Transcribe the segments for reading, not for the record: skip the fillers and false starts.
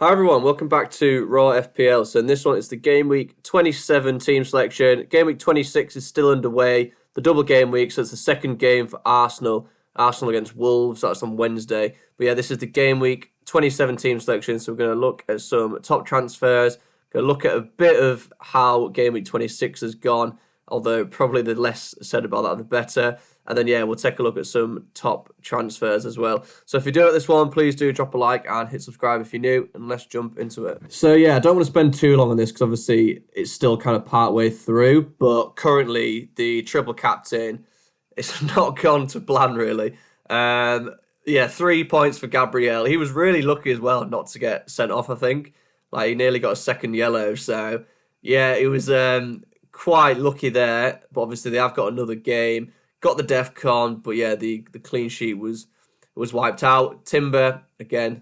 Hi everyone, welcome back to RAW.FPL. So in this one, it's the Game Week 27 team selection. Game Week 26 is still underway. The double game week, so it's the second game for Arsenal. Arsenal against Wolves, that's on Wednesday. But yeah, this is the Game Week 27 team selection. So we're going to look at some top transfers. Going to look at a bit of how Game Week 26 has gone. Although probably the less said about that, the better. And then, yeah, we'll take a look at some top transfers as well. So if you're doing this one, please do drop a like and hit subscribe if you're new. And let's jump into it. So, yeah, I don't want to spend too long on this because obviously it's still kind of part way through. But currently, the triple captain, it's not gone to plan, really. Yeah, 3 points for Gabriel. He was really lucky as well not to get sent off, I think. Like, he nearly got a second yellow. So, yeah, it was quite lucky there. But obviously, they have got another game. Got the def con, but yeah, the clean sheet was wiped out. Timber, again,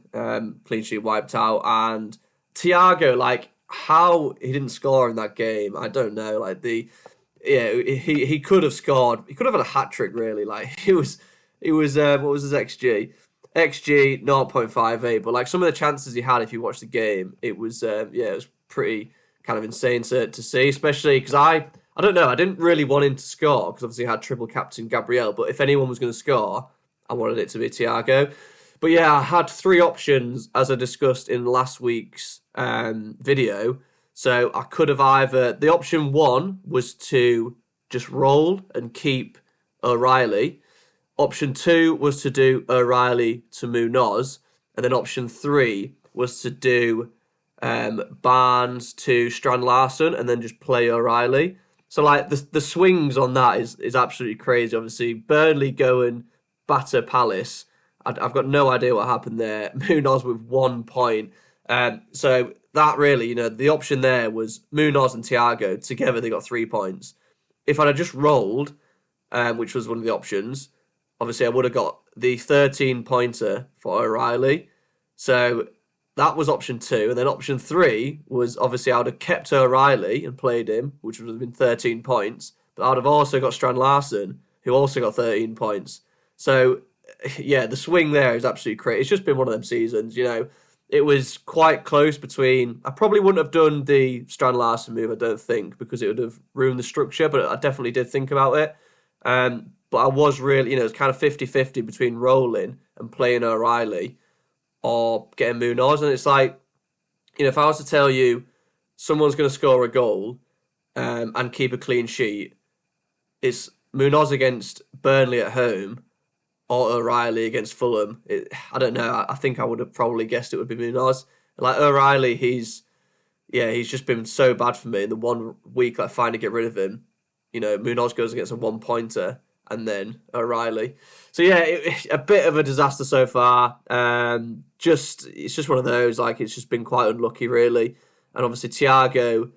clean sheet wiped out. And Thiago, like, how he didn't score in that game, I don't know. Like, he could have scored. He could have had a hat-trick, really. Like, he was what was his XG? XG 0.58, but like some of the chances he had, if you watch the game, it was, it was pretty kind of insane to see, especially because I don't know. I didn't really want him to score because obviously I had triple captain Gabriel. But if anyone was going to score, I wanted it to be Thiago. But yeah, I had three options as I discussed in last week's video. So I could have either... The option one was to just roll and keep O'Reilly. Option two was to do O'Reilly to Munoz. And then option three was to do Barnes to Strand Larsen and then just play O'Reilly. So, like, the swings on that is absolutely crazy. Obviously, Burnley go and batter Palace. I've got no idea what happened there. Munoz with 1 point. So, that really, the option there was Munoz and Thiago. Together, they got 3 points. If I'd have just rolled, which was one of the options, obviously, I would have got the 13-pointer for O'Reilly. So, that was option two. And then option three was, obviously, I would have kept O'Reilly and played him, which would have been 13 points. But I would have also got Strand Larsen, who also got 13 points. So, yeah, the swing there is absolutely crazy. It's just been one of them seasons, It was quite close between... I probably wouldn't have done the Strand Larsen move, I don't think, because it would have ruined the structure, but I definitely did think about it. But I was really, it was kind of 50-50 between rolling and playing O'Reilly or getting Munoz. And it's like, if I was to tell you someone's going to score a goal and keep a clean sheet, it's Munoz against Burnley at home or O'Reilly against Fulham. I don't know. I think I would have probably guessed it would be Munoz. Like O'Reilly, he's just been so bad for me in the 1 week I finally get rid of him. Munoz goes against a 1-pointer and then O'Reilly. So yeah, a bit of a disaster so far. It's just one of those, like, it's just been quite unlucky, really. And obviously Thiago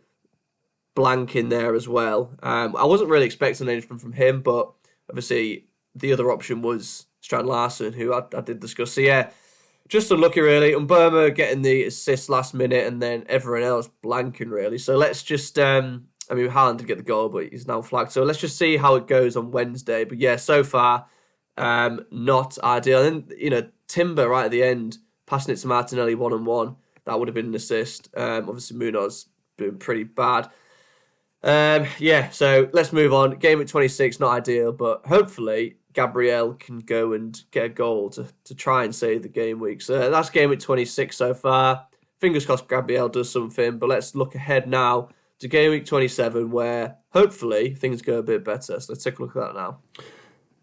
blank in there as well. I wasn't really expecting anything from him, but obviously the other option was Strand Larsen, who I did discuss. So yeah, just unlucky, really. Mbeumo getting the assist last minute and then everyone else blanking, really. So let's just... Haaland did get the goal, but he's now flagged. So let's just see how it goes on Wednesday. But yeah, so far, not ideal. And then, Timber right at the end, passing it to Martinelli 1-on-1. That would have been an assist. Obviously, Munoz been pretty bad. So let's move on. Game at 26, not ideal, but hopefully Gabriel can go and get a goal to try and save the game week. So that's game at 26 so far. Fingers crossed Gabriel does something, but let's look ahead now to game week 27, where hopefully things go a bit better. So let's take a look at that now.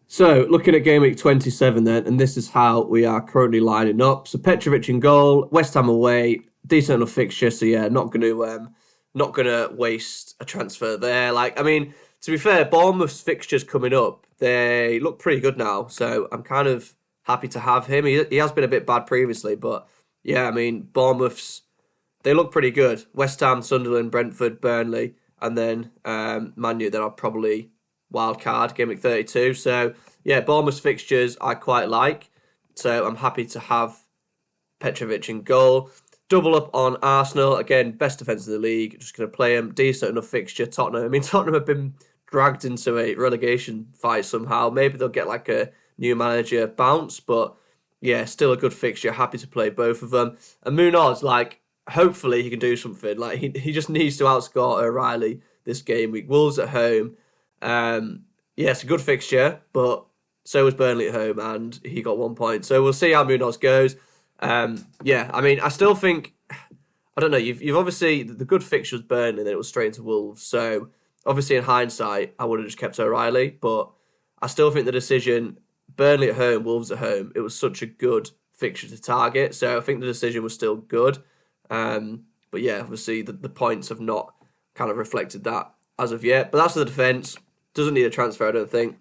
So looking at game week 27 then, and this is how we are currently lining up. So Petrovic in goal, West Ham away, decent enough fixture. So yeah, not gonna waste a transfer there. To be fair, Bournemouth's fixtures coming up, they look pretty good now. So I'm kind of happy to have him. He has been a bit bad previously, but yeah, Bournemouth's, they look pretty good. West Ham, Sunderland, Brentford, Burnley, and then Man U. Then I'll probably wild card game week 32. So yeah, Bournemouth's fixtures I quite like. So I'm happy to have Petrovic in goal. Double up on Arsenal again, best defence in the league. Just going to play them. Decent enough fixture. Tottenham. Tottenham have been dragged into a relegation fight somehow. Maybe they'll get like a new manager bounce, but yeah, still a good fixture. Happy to play both of them. And Munoz, like, hopefully he can do something. Like, he just needs to outscore O'Reilly this game week. Wolves at home. Yeah, it's a good fixture, but so was Burnley at home, and he got 1 point. So we'll see how Munoz goes. Yeah, I mean, I still think, I don't know, you've obviously, the good fixture was Burnley, then it was straight into Wolves. So obviously in hindsight, I would have just kept O'Reilly, but I still think the decision, Burnley at home, Wolves at home, it was such a good fixture to target. So I think the decision was still good. But yeah, obviously the points have not kind of reflected that as of yet. But that's the defence. Doesn't need a transfer, I don't think.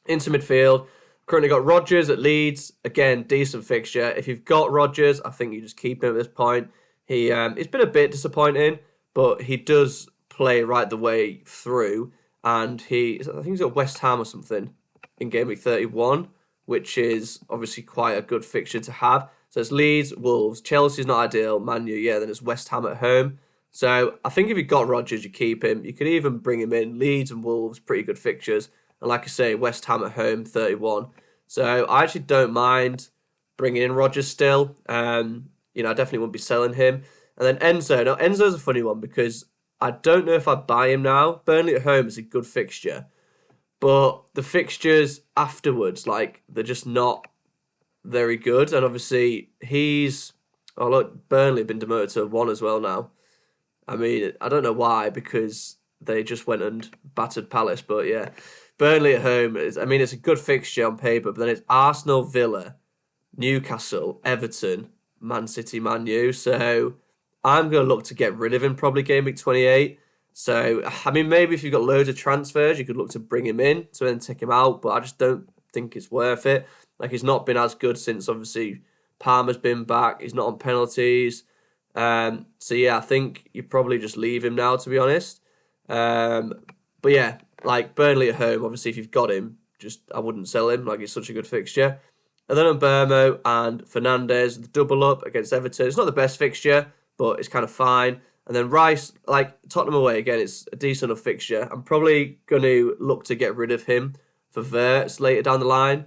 Into midfield, currently got Rodgers at Leeds. Again, decent fixture. If you've got Rodgers, I think you just keep him at this point. He's been a bit disappointing, but he does play right the way through. And I think he's at West Ham or something in game week 31, which is obviously quite a good fixture to have. So it's Leeds, Wolves, Chelsea's not ideal, Man U, yeah, then it's West Ham at home. So I think if you've got Rodgers, you keep him. You could even bring him in. Leeds and Wolves, pretty good fixtures. And like I say, West Ham at home, 31. So I actually don't mind bringing in Rodgers still. I definitely wouldn't be selling him. And then Enzo. Now, Enzo's a funny one because I don't know if I'd buy him now. Burnley at home is a good fixture. But the fixtures afterwards, like, they're just not very good. And obviously, Burnley have been demoted to 1 as well now. I mean, I don't know why, because they just went and battered Palace. But yeah, Burnley at home, it's a good fixture on paper. But then it's Arsenal, Villa, Newcastle, Everton, Man City, Man U. So I'm going to look to get rid of him probably game week 28. So, I mean, maybe if you've got loads of transfers, you could look to bring him in to then take him out. But I just don't think it's worth it. Like, he's not been as good since, obviously, Palmer's been back. He's not on penalties. So, yeah, I think you probably just leave him now, to be honest. But, yeah, like, Burnley at home, obviously, if you've got him, I wouldn't sell him. Like, it's such a good fixture. And then on Burmo and Fernandes, the double up against Everton. It's not the best fixture, but it's kind of fine. And then Rice, like, Tottenham away, again, it's a decent enough fixture. I'm probably going to look to get rid of him for Wirtz later down the line,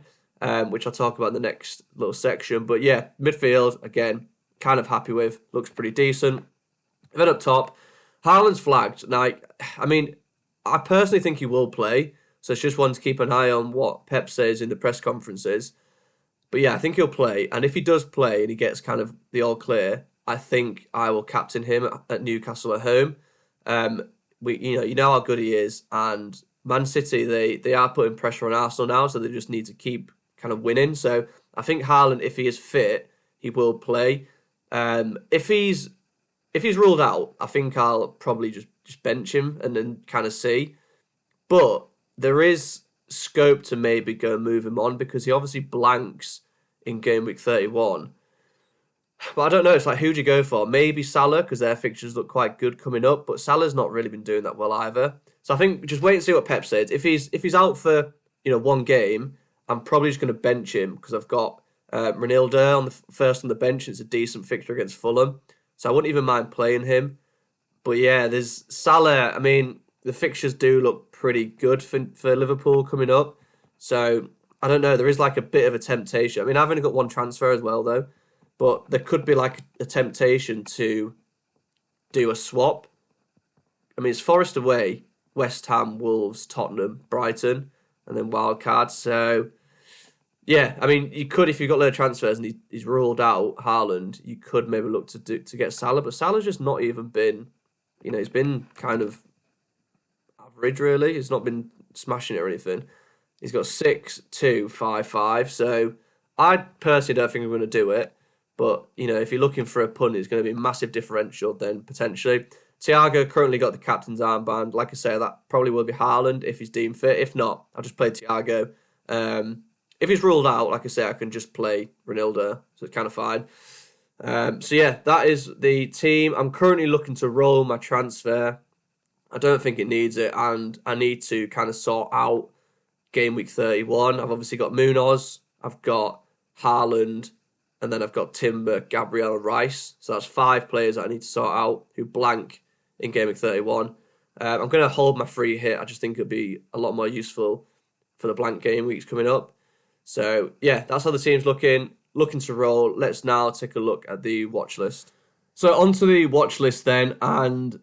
which I'll talk about in the next little section. But yeah, midfield, again, kind of happy with. Looks pretty decent. And then up top, Haaland's flagged. Now, I mean, I personally think he will play. So it's just one to keep an eye on what Pep says in the press conferences. But yeah, I think he'll play. And if he does play and he gets kind of the all clear, I think I will captain him at Newcastle at home. You know how good he is, and Man City they are putting pressure on Arsenal now, so they just need to keep kind of winning. So I think Haaland, if he is fit, he will play. If he's ruled out, I think I'll probably just bench him and then kind of see. But there is scope to maybe go and move him on because he obviously blanks in game week 31. But I don't know. It's like, who do you go for? Maybe Salah, because their fixtures look quite good coming up. But Salah's not really been doing that well either. So I think just wait and see what Pep says. If he's out for one game, I'm probably just going to bench him because I've got Ronaldo on the first on the bench. It's a decent fixture against Fulham, so I wouldn't even mind playing him. But yeah, there's Salah. I mean, the fixtures do look pretty good for Liverpool coming up. So I don't know. There is like a bit of a temptation. I mean, I've only got one transfer as well though. But there could be like a temptation to do a swap. I mean, it's Forest away, West Ham, Wolves, Tottenham, Brighton, and then wildcard. So, yeah, I mean, you could, if you've got low transfers and he's ruled out Haaland, you could maybe look to get Salah. But Salah's just not even been, he's been kind of average, really. He's not been smashing it or anything. He's got 6, 2, 5, 5. So I personally don't think I'm going to do it. But, if you're looking for a punt, it's going to be a massive differential then, potentially. Thiago currently got the captain's armband. Like I say, that probably will be Haaland if he's deemed fit. If not, I'll just play Thiago. If he's ruled out, like I say, I can just play Ronaldo. So it's kind of fine. So, yeah, that is the team. I'm currently looking to roll my transfer. I don't think it needs it. And I need to kind of sort out game week 31. I've obviously got Munoz. I've got Haaland. And then I've got Timber, Gabriel, and Rice. So that's 5 players that I need to sort out who blank in game week 31. I'm going to hold my free hit. I just think it'll be a lot more useful for the blank game weeks coming up. So, yeah, that's how the team's looking. looking to roll. Let's now take a look at the watch list. So onto the watch list then, and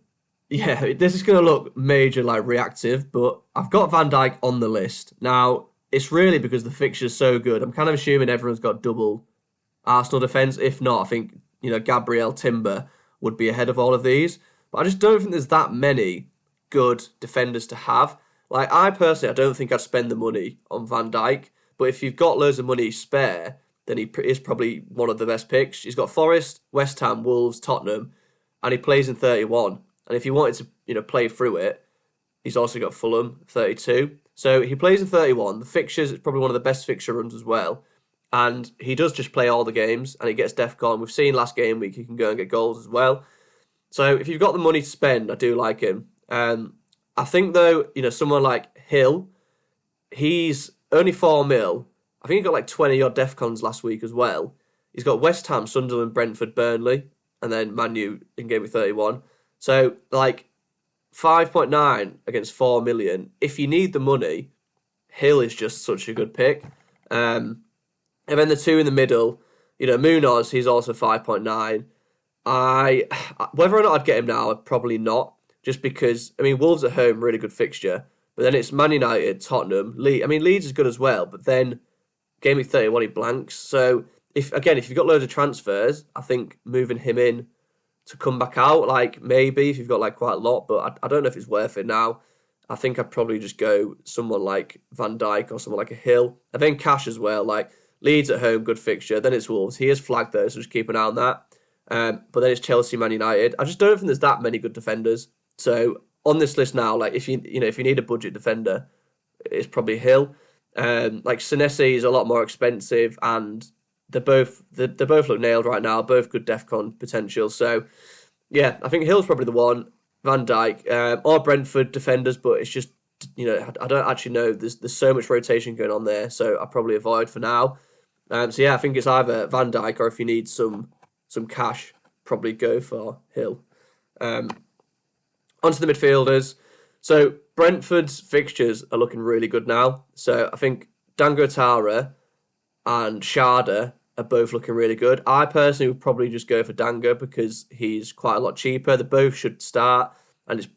yeah, this is going to look major like reactive, but I've got Van Dijk on the list. Now, it's really because the fixture's so good. I'm kind of assuming everyone's got double Arsenal defence. If not, I think, Gabriel, Timber would be ahead of all of these. But I just don't think there's that many good defenders to have. Like, I personally, I don't think I'd spend the money on Van Dijk. But if you've got loads of money spare, then he is probably one of the best picks. He's got Forest, West Ham, Wolves, Tottenham, and he plays in 31. And if you wanted to, play through it, he's also got Fulham, 32. So he plays in 31. The fixtures, it's probably one of the best fixture runs as well. And he does just play all the games, and he gets DEFCON. We've seen last game week he can go and get goals as well. So if you've got the money to spend, I do like him. I think, though, someone like Hill, he's only 4 mil. I think he got like 20-odd DEFCONs last week as well. He's got West Ham, Sunderland, Brentford, Burnley, and then Man U in game week 31. So, 5.9 against 4 million. If you need the money, Hill is just such a good pick. And then the two in the middle, Munoz, he's also 5.9. Whether or not I'd get him now, I'd probably not. Just because, Wolves at home, really good fixture. But then it's Man United, Tottenham, Leeds is good as well. But then game week 31, he blanks. So, if you've got loads of transfers, I think moving him in to come back out, maybe if you've got quite a lot, but I don't know if it's worth it now. I think I'd probably just go someone like Van Dijk or someone like a Hill. And then cash as well, Leeds at home, good fixture. Then it's Wolves. He is flagged though, so just keep an eye on that. But then it's Chelsea, Man United. I just don't think there's that many good defenders. So on this list now, if you need a budget defender, it's probably Hill. Senesi is a lot more expensive, and they both look nailed right now. Both good DEFCON potential. So yeah, I think Hill's probably the one. Van Dijk or Brentford defenders, but it's just I don't actually know. There's so much rotation going on there, so I'll probably avoid for now. So yeah, I think it's either Van Dijk or if you need some cash, probably go for Hill. Onto the midfielders. So Brentford's fixtures are looking really good now. So I think Dangotara and Sharda are both looking really good. I personally would probably just go for Dango because he's quite a lot cheaper. They both should start, and it's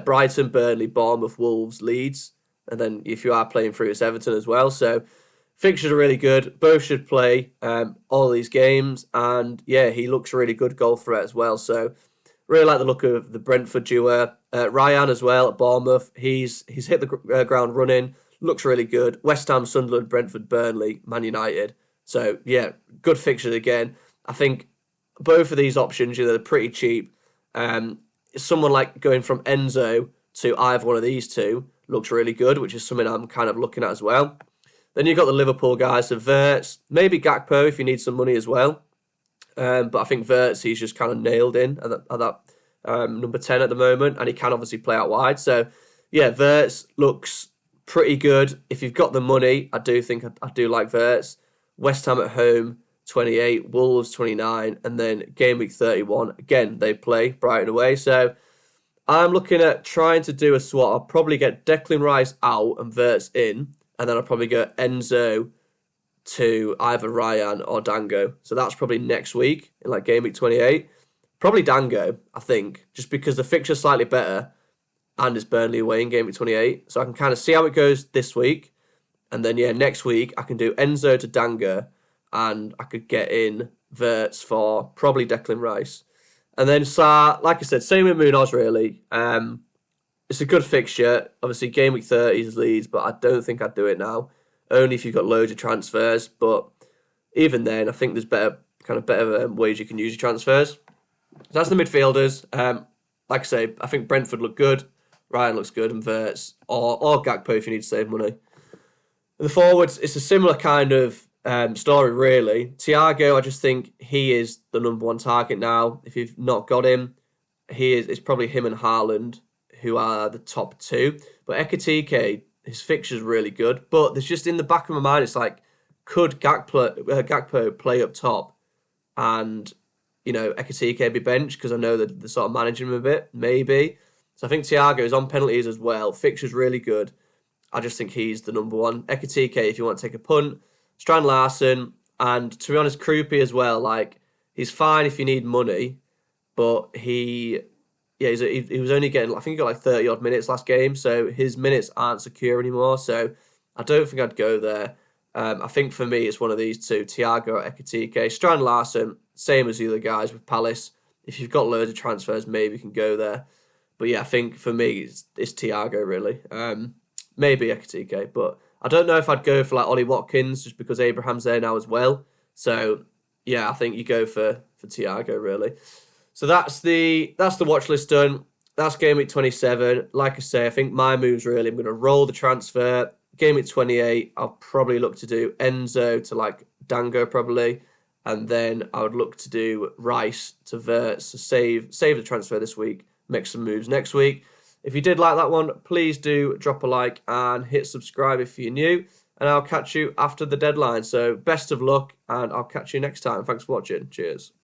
Brighton, Burnley, Bournemouth, Wolves, Leeds, and then if you are playing through, it's Everton as well. So fixtures are really good. Both should play all these games, and yeah, he looks really good goal threat as well. So really like the look of the Brentford duo. Ryan as well at Bournemouth. He's hit the ground running. Looks really good. West Ham, Sunderland, Brentford, Burnley, Man United. So yeah, good fixtures again. I think both of these options, they're pretty cheap. Someone like going from Enzo to either one of these two looks really good, which is something I'm kind of looking at as well. Then you've got the Liverpool guys, so Wirtz, maybe Gakpo if you need some money as well. But I think Wirtz, he's just kind of nailed in at that number 10 at the moment, and he can obviously play out wide. So yeah, Wirtz looks pretty good. If you've got the money, I do think I do like Wirtz. West Ham at home, 28, Wolves 29, and then game week 31. Again, they play Brighton away. So I'm looking at trying to do a swap. I'll probably get Declan Rice out and Wirtz in, and then I'll probably go Enzo to either Ryan or Dango. So that's probably next week in game week 28. Probably Dango, I think, just because the fixture's slightly better and it's Burnley away in game week 28. So I can kind of see how it goes this week. And then, yeah, next week I can do Enzo to Dango, and I could get in Wirtz for probably Declan Rice. And then Sarr, like I said, same with Munoz, really. It's a good fixture. Obviously, game week 30 is Leeds, but I don't think I'd do it now. Only if you've got loads of transfers. But even then, I think there's better ways you can use your transfers. So that's the midfielders. Like I say, I think Brentford look good. Ryan looks good, and Wirtz or Gakpo if you need to save money. The forwards, it's a similar kind of story, really. Thiago, I just think he is the number one target now. If you've not got him, it's probably him and Haaland who are the top two. But Ekitike, his fixture's really good. But there's just in the back of my mind, it's could Gakpo play up top and, Ekitike be benched? Because I know that they're sort of managing him a bit, maybe. So I think Thiago is on penalties as well. Fixture's really good. I just think he's the number one. Ekitike, if you want to take a punt. Strand Larson, And to be honest, Kroupy as well. Like, he's fine if you need money, but he was only getting, I think he got like 30 odd minutes last game, so his minutes aren't secure anymore. So I don't think I'd go there. I think for me, it's one of these two, Thiago or Ekitike. Strand Larson, same as the other guys with Palace. If you've got loads of transfers, maybe you can go there. But yeah, I think for me, it's Thiago really. Maybe Ekitike, but I don't know if I'd go for like Ollie Watkins just because Abraham's there now as well. So yeah, I think you go for Thiago really. So that's the watch list done. That's game week 27. Like I say, I think my moves really, I'm going to roll the transfer. Game week 28, I'll probably look to do Enzo to like Dango probably. And then I would look to do Rice to Vert. So save the transfer this week, make some moves next week. If you did like that one, please do drop a like and hit subscribe if you're new. And I'll catch you after the deadline. So best of luck and I'll catch you next time. Thanks for watching. Cheers.